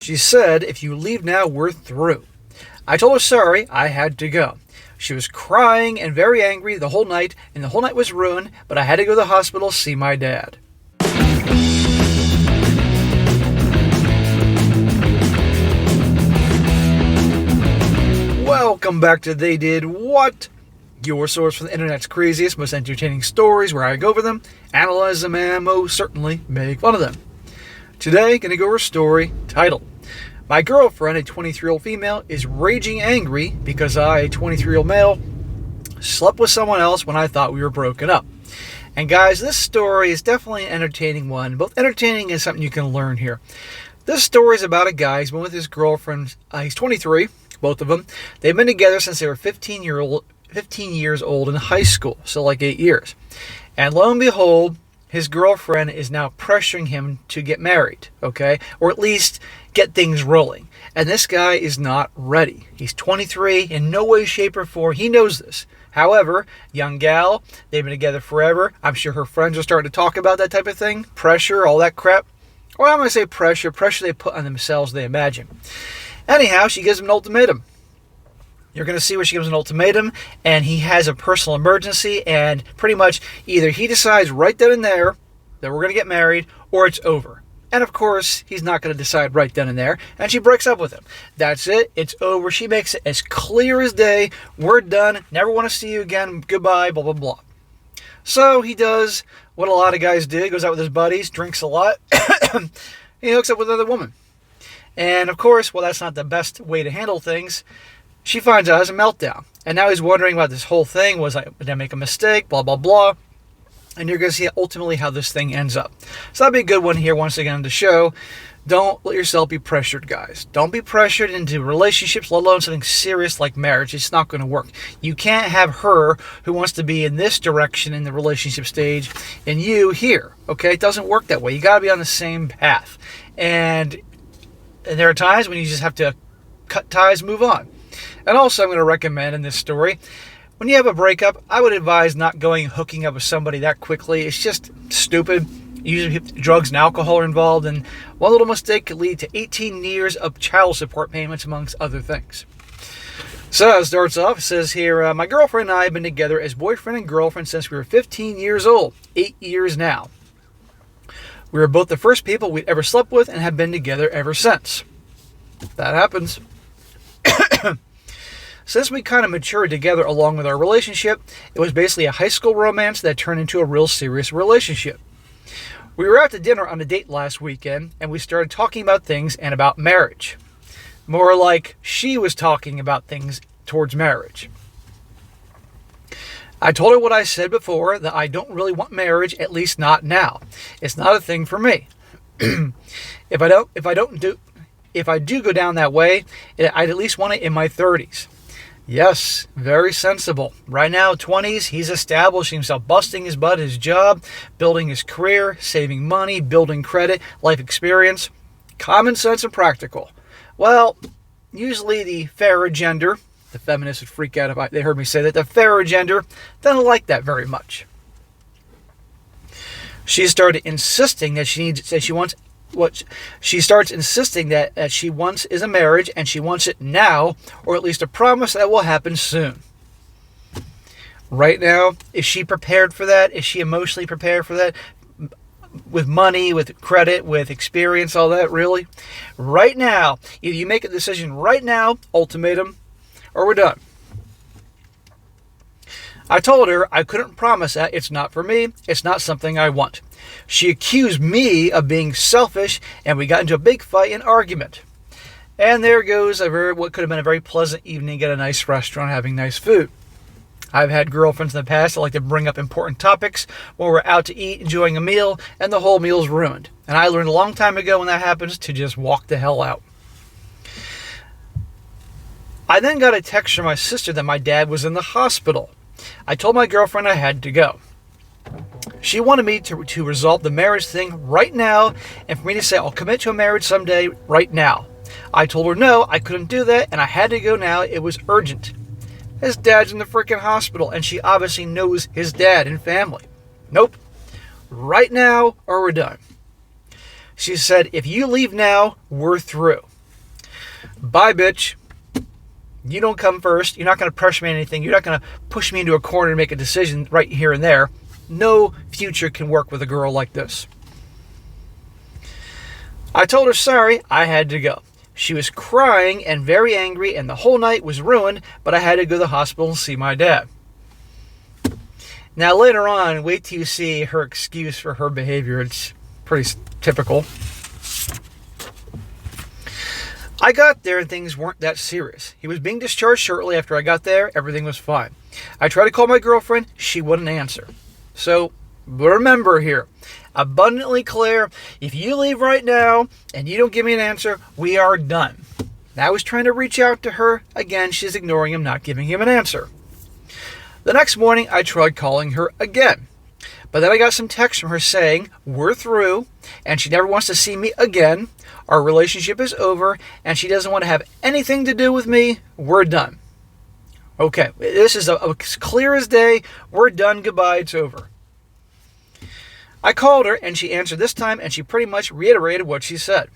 She said, "If you leave now, we're through." I told her sorry, I had to go. She was crying and very angry the whole night, and the whole night was ruined, but I had to go to the hospital to see my dad. Welcome back to They Did What? Your source for the internet's craziest, most entertaining stories, where I go over them, analyze them, and most certainly make fun of them. Today, going to go over a story titled, "My girlfriend, a 23-year-old female, is raging angry because I, a 23-year-old male, slept with someone else when I thought we were broken up." And guys, this story is definitely an entertaining one. Both entertaining and something you can learn here. This story is about a guy who's been with his girlfriend. He's 23, both of them. They've been together since they were 15 years old in high school, so like 8 years. And lo and behold, his girlfriend is now pressuring him to get married, okay? Or at least get things rolling. And this guy is not ready. He's 23, in no way, shape, or form. He knows this. However, young gal, they've been together forever. I'm sure her friends are starting to talk about that type of thing. Pressure, all that crap. Or I'm going to say pressure they put on themselves, they imagine. Anyhow, she gives him an ultimatum. You're going to see where she gives an ultimatum, and he has a personal emergency, and pretty much either he decides right then and there that we're going to get married, or it's over. And of course, he's not going to decide right then and there, and she breaks up with him. That's it. It's over. She makes it as clear as day. We're done. Never want to see you again. Goodbye, blah, blah, blah. So he does what a lot of guys do. He goes out with his buddies, drinks a lot. He hooks up with another woman. And of course, well, that's not the best way to handle things. She finds out, has a meltdown. And now he's wondering about this whole thing. Did I make a mistake? Blah, blah, blah. And you're going to see ultimately how this thing ends up. So that'll be a good one here once again on the show. Don't let yourself be pressured, guys. Don't be pressured into relationships, let alone something serious like marriage. It's not going to work. You can't have her who wants to be in this direction in the relationship stage and you here, okay? It doesn't work that way. You got to be on the same path. And there are times when you just have to cut ties, move on. And also, I'm going to recommend in this story, when you have a breakup, I would advise not hooking up with somebody that quickly. It's just stupid. Usually drugs and alcohol are involved, and one little mistake could lead to 18 years of child support payments, amongst other things. So it starts off, it says here, "My girlfriend and I have been together as boyfriend and girlfriend since we were 15 years old, 8 years now. We were both the first people we'd ever slept with and have been together ever since." That happens. "Since we kind of matured together along with our relationship, it was basically a high school romance that turned into a real serious relationship. We were out to dinner on a date last weekend, and we started talking about things and about marriage. More like she was talking about things towards marriage. I told her what I said before, that I don't really want marriage, at least not now. It's not a thing for me. If I do go down that way, I'd at least want it in my 30s. Yes, very sensible. Right now, 20s, he's establishing himself, busting his butt, his job, building his career, saving money, building credit, life experience, common sense and practical. Well, usually the fairer gender, the feminists would freak out if they heard me say that, the fairer gender doesn't like that very much. She started insisting that she starts insisting that she wants is a marriage, and she wants it now, or at least a promise that will happen soon. Right now, is she prepared for that? Is she emotionally prepared for that? With money, with credit, with experience, all that, really? Right now, either you make a decision right now, ultimatum, or we're done. I told her I couldn't promise that. It's not for me. It's not something I want. She accused me of being selfish, and we got into a big fight and argument. And there goes what could have been a very pleasant evening at a nice restaurant having nice food. I've had girlfriends in the past that like to bring up important topics when we're out to eat, enjoying a meal, and the whole meal's ruined. And I learned a long time ago when that happens to just walk the hell out. I then got a text from my sister that my dad was in the hospital. I told my girlfriend I had to go. She wanted me to resolve the marriage thing right now, and for me to say I'll commit to a marriage someday right now. I told her no, I couldn't do that, and I had to go now. It was urgent. His dad's in the freaking hospital, and she obviously knows his dad and family. Nope. Right now, or we're done. She said, if you leave now, we're through. Bye, bitch. You don't come first. You're not going to pressure me on anything. You're not going to push me into a corner and make a decision right here and there. No future can work with a girl like this. I told her sorry, I had to go. She was crying and very angry, and the whole night was ruined, but I had to go to the hospital and see my dad. Now later on, wait till you see her excuse for her behavior. It's pretty typical. I got there and things weren't that serious. He was being discharged shortly after I got there. Everything was fine. I tried to call my girlfriend. She wouldn't answer. So remember here, abundantly clear, if you leave right now and you don't give me an answer, we are done. I was trying to reach out to her. Again, she's ignoring him, not giving him an answer. The next morning, I tried calling her again. But then I got some text from her saying, we're through, and she never wants to see me again. Our relationship is over, and she doesn't want to have anything to do with me. We're done. Okay, this is as clear as day. We're done. Goodbye. It's over. I called her, and she answered this time, and she pretty much reiterated what she said.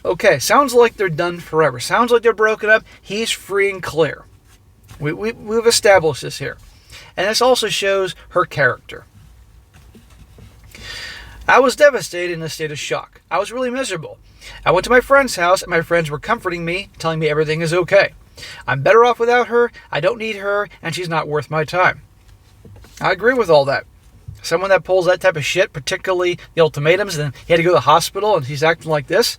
Okay, sounds like they're done forever. Sounds like they're broken up. He's free and clear. We've established this here. And this also shows her character. I was devastated in a state of shock. I was really miserable. I went to my friend's house, and my friends were comforting me, telling me everything is okay. I'm better off without her, I don't need her, and she's not worth my time. I agree with all that. Someone that pulls that type of shit, particularly the ultimatums, and he had to go to the hospital, and she's acting like this.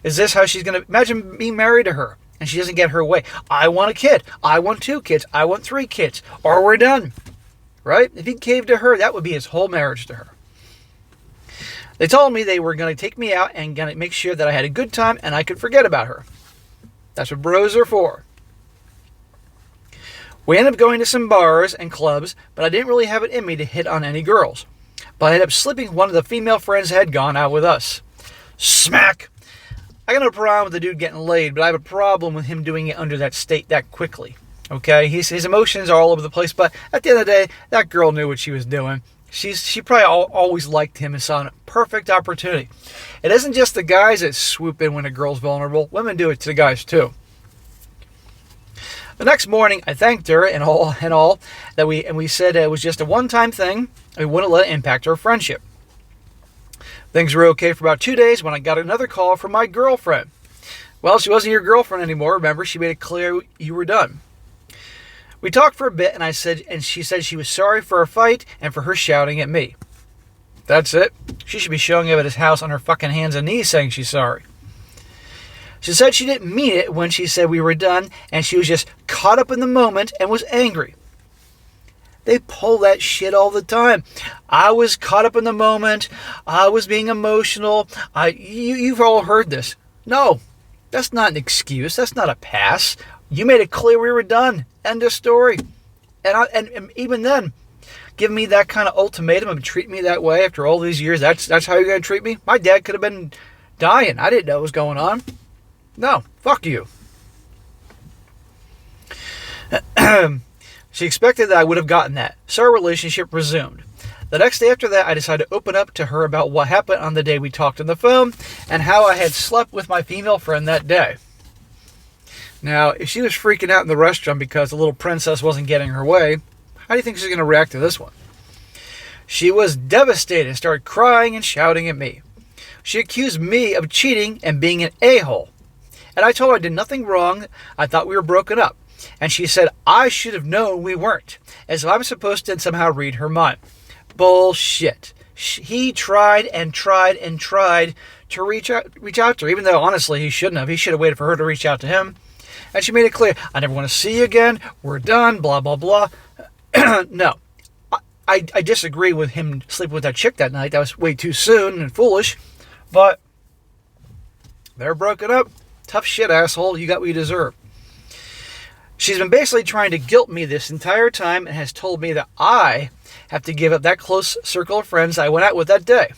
Is this how she's going to... Imagine being married to her, and she doesn't get her way. I want a kid. I want 2 kids. I want 3 kids. Or we're done. Right? If he caved to her, that would be his whole marriage to her. They told me they were going to take me out and going to make sure that I had a good time and I could forget about her. That's what bros are for. We ended up going to some bars and clubs, but I didn't really have it in me to hit on any girls. But I ended up slipping with one of the female friends that had gone out with us. Smack! I got no problem with the dude getting laid, but I have a problem with him doing it under that state that quickly. Okay? His emotions are all over the place, but at the end of the day, that girl knew what she was doing. She probably always liked him and saw a perfect opportunity. It isn't just the guys that swoop in when a girl's vulnerable. Women do it to the guys too. The next morning, I thanked her and all that we said it was just a one-time thing. We wouldn't let it impact our friendship. Things were okay for about 2 days when I got another call from my girlfriend. Well, she wasn't your girlfriend anymore. Remember, she made it clear you were done. We talked for a bit, and she said she was sorry for our fight and for her shouting at me. That's it. She should be showing up at his house on her fucking hands and knees saying she's sorry. She said she didn't mean it when she said we were done, and she was just caught up in the moment and was angry. They pull that shit all the time. I was caught up in the moment. I was being emotional. You've all heard this. No, that's not an excuse. That's not a pass. You made it clear we were done. End of story. And even then, giving me that kind of ultimatum and treating me that way after all these years, that's how you're going to treat me? My dad could have been dying. I didn't know what was going on. No, fuck you. She expected that I would have gotten that, so our relationship resumed. The next day after that, I decided to open up to her about what happened on the day we talked on the phone and how I had slept with my female friend that day. Now, if she was freaking out in the restaurant because the little princess wasn't getting her way, how do you think she's going to react to this one? She was devastated and started crying and shouting at me. She accused me of cheating and being an a-hole. And I told her I did nothing wrong. I thought we were broken up. And she said I should have known we weren't, as if I'm supposed to somehow read her mind. Bullshit. He tried and tried and tried to reach out to her, even though, honestly, he shouldn't have. He should have waited for her to reach out to him. And she made it clear, I never want to see you again. We're done, blah, blah, blah. No. I disagree with him sleeping with that chick that night. That was way too soon and foolish. But they're broken up. Tough shit, asshole. You got what you deserve. She's been basically trying to guilt me this entire time and has told me that I have to give up that close circle of friends I went out with that day.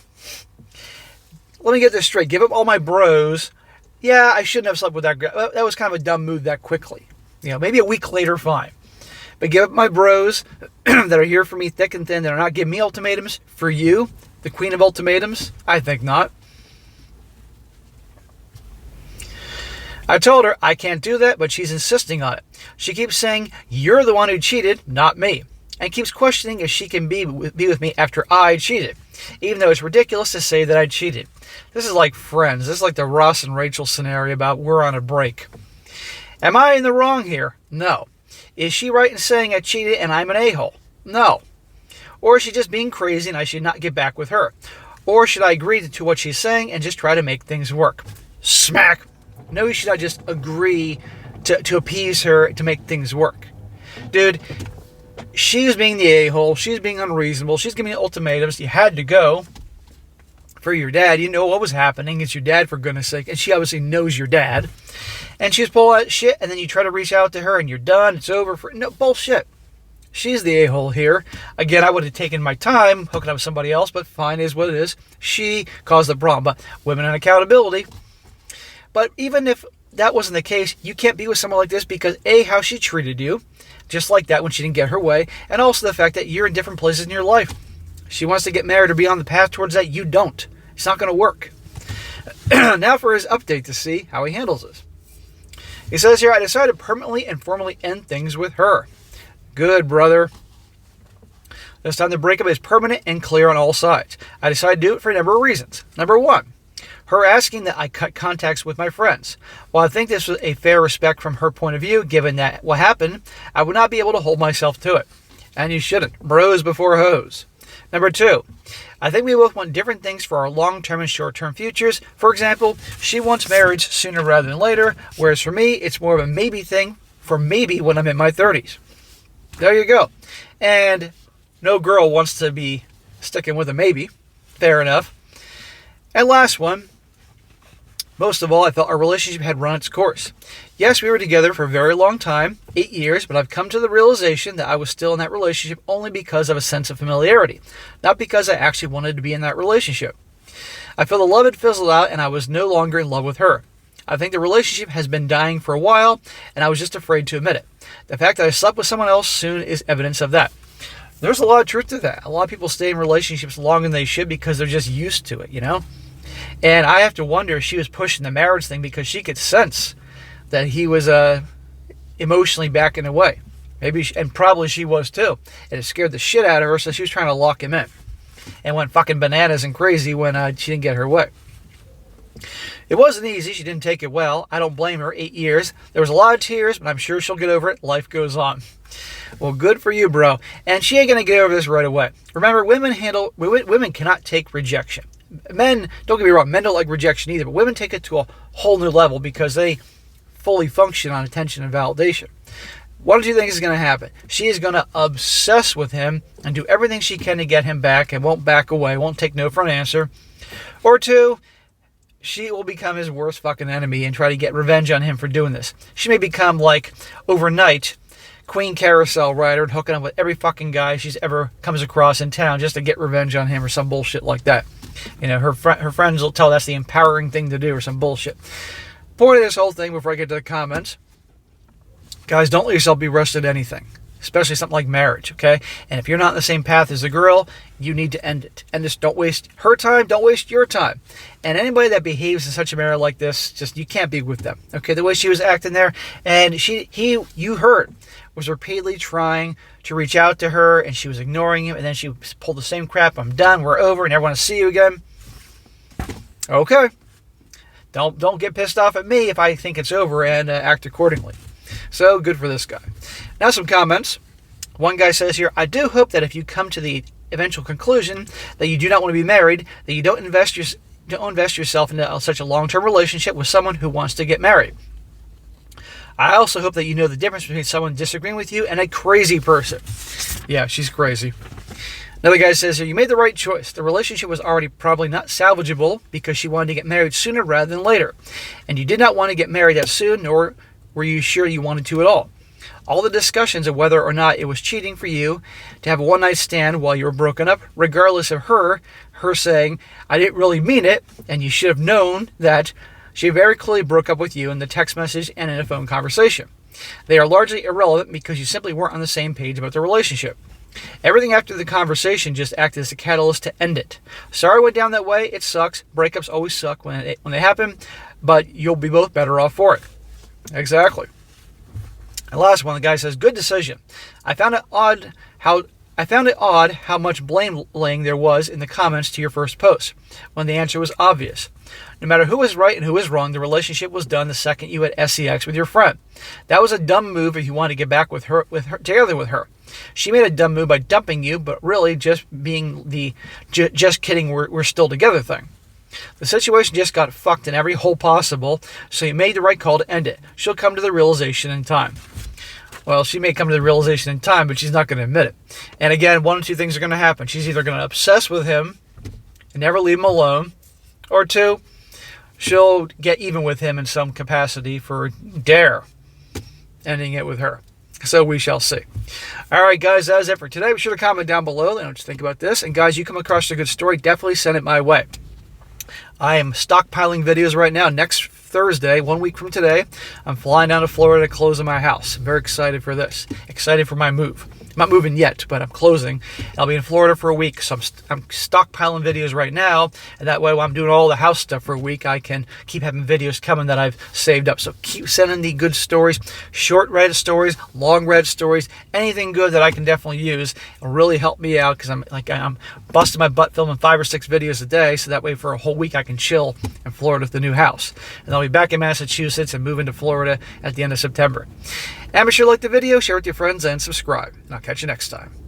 Let me get this straight. Give up all my bros. Yeah, I shouldn't have slept with that girl. That was kind of a dumb move that quickly. You know, maybe a week later, fine. But give up my bros that are here for me thick and thin, that are not giving me ultimatums for you, the queen of ultimatums? I think not. I told her I can't do that, but she's insisting on it. She keeps saying, you're the one who cheated, not me. And keeps questioning if she can be with me after I cheated, even though it's ridiculous to say that I cheated. This is like Friends. This is like the Ross and Rachel scenario about we're on a break. Am I in the wrong here? No. Is she right in saying I cheated and I'm an a-hole? No. Or is she just being crazy and I should not get back with her? Or should I agree to what she's saying and just try to make things work? Smack. No, you should not just agree to appease her to make things work. Dude, she's being the a-hole. She's being unreasonable. She's giving you ultimatums. You had to go for your dad. You know what was happening. It's your dad, for goodness sake. And she obviously knows your dad. And she's pulling out shit, and then you try to reach out to her, and you're done. It's over. No, bullshit. She's the a-hole here. Again, I would have taken my time hooking up with somebody else, but fine is what it is. She caused the problem. But women and accountability. But even if that wasn't the case, you can't be with someone like this because A, how she treated you, just like that when she didn't get her way, and also the fact that you're in different places in your life. She wants to get married or be on the path towards that. You don't. It's not going to work. Now for his update to see how he handles this. He says here, I decided to permanently and formally end things with her. Good, brother. This time the breakup is permanent and clear on all sides. I decided to do it for a number of reasons. Number one, her asking that I cut contacts with my friends. While I think this was a fair respect from her point of view, given that what happened, I would not be able to hold myself to it. And you shouldn't. Bros before hoes. Number two, I think we both want different things for our long-term and short-term futures. For example, she wants marriage sooner rather than later, whereas for me, it's more of a maybe thing for maybe when I'm in my 30s. There you go. And no girl wants to be sticking with a maybe. Fair enough. And last one, most of all, I felt our relationship had run its course. Yes, we were together for a very long time, 8 years, but I've come to the realization that I was still in that relationship only because of a sense of familiarity, not because I actually wanted to be in that relationship. I felt the love had fizzled out and I was no longer in love with her. I think the relationship has been dying for a while and I was just afraid to admit it. The fact that I slept with someone else soon is evidence of that. There's a lot of truth to that. A lot of people stay in relationships longer than they should because they're just used to it, you know? And I have to wonder if she was pushing the marriage thing because she could sense that he was emotionally backing away. Maybe, and probably she was too. And it scared the shit out of her, so she was trying to lock him in. And went fucking bananas and crazy when she didn't get her way. It wasn't easy. She didn't take it well. I don't blame her. 8 years. There was a lot of tears, but I'm sure she'll get over it. Life goes on. Well, good for you, bro. And she ain't going to get over this right away. Remember, women cannot take rejection. Men, don't get me wrong, men don't like rejection either, but women take it to a whole new level because they fully function on attention and validation. What do you think is going to happen? She is going to obsess with him and do everything she can to get him back and won't back away, won't take no for an answer. Or two, she will become his worst fucking enemy and try to get revenge on him for doing this. She may become, like, overnight, Queen Carousel rider and hooking up with every fucking guy she's ever comes across in town just to get revenge on him or some bullshit like that. You know, her friends will tell that's the empowering thing to do or some bullshit. Point of this whole thing before I get to the comments, guys, don't let yourself be rushed at anything, especially something like marriage, okay? And if you're not on the same path as the girl, you need to end it. And just don't waste her time, don't waste your time. And anybody that behaves in such a manner like this, just, you can't be with them, okay? The way she was acting there, and you heard, was repeatedly trying to reach out to her, and she was ignoring him, and then she pulled the same crap, I'm done, we're over, and never want to see you again. Okay. Don't get pissed off at me if I think it's over and act accordingly. So, good for this guy. Now some comments. One guy says here, I do hope that if you come to the eventual conclusion that you do not want to be married, that you don't invest yourself into such a long-term relationship with someone who wants to get married. I also hope that you know the difference between someone disagreeing with you and a crazy person. Yeah, she's crazy. Another guy says here, you made the right choice. The relationship was already probably not salvageable because she wanted to get married sooner rather than later. And you did not want to get married that soon, nor were you sure you wanted to at all. All the discussions of whether or not it was cheating for you to have a one-night stand while you were broken up, regardless of her saying, I didn't really mean it, and you should have known that she very clearly broke up with you in the text message and in a phone conversation. They are largely irrelevant because you simply weren't on the same page about the relationship. Everything after the conversation just acted as a catalyst to end it. Sorry it went down that way. It sucks. Breakups always suck when they happen, but you'll be both better off for it. Exactly. And last one, the guy says, good decision. I found it odd how much blame laying there was in the comments to your first post, when the answer was obvious. No matter who was right and who was wrong, the relationship was done the second you had sex with your friend. That was a dumb move if you wanted to get back with her, together with her. She made a dumb move by dumping you, but really just being the just kidding, we're still together thing. The situation just got fucked in every hole possible, so you made the right call to end it. She'll come to the realization in time. Well, she may come to the realization in time, but she's not going to admit it. And again, one of two things are going to happen. She's either going to obsess with him and never leave him alone, or two, she'll get even with him in some capacity for ending it with her. So we shall see. All right, guys, that's it for today. Be sure to comment down below. Let me know what you think about this. And guys, you come across a good story, definitely send it my way. I am stockpiling videos right now. Next Thursday, 1 week from today, I'm flying down to Florida to close on my house. I'm very excited for this. Excited for my move. I'm not moving yet, but I'm closing. I'll be in Florida for a week, so I'm stockpiling videos right now, and that way while I'm doing all the house stuff for a week, I can keep having videos coming that I've saved up. So keep sending the good stories, short read stories, long read stories, anything good that I can definitely use. It'll really help me out because I'm busting my butt filming 5 or 6 videos a day, so that way for a whole week I can chill in Florida with the new house. And I'll be back in Massachusetts and moving to Florida at the end of September. And be sure to like the video, share it with your friends, and subscribe. And I'll catch you next time.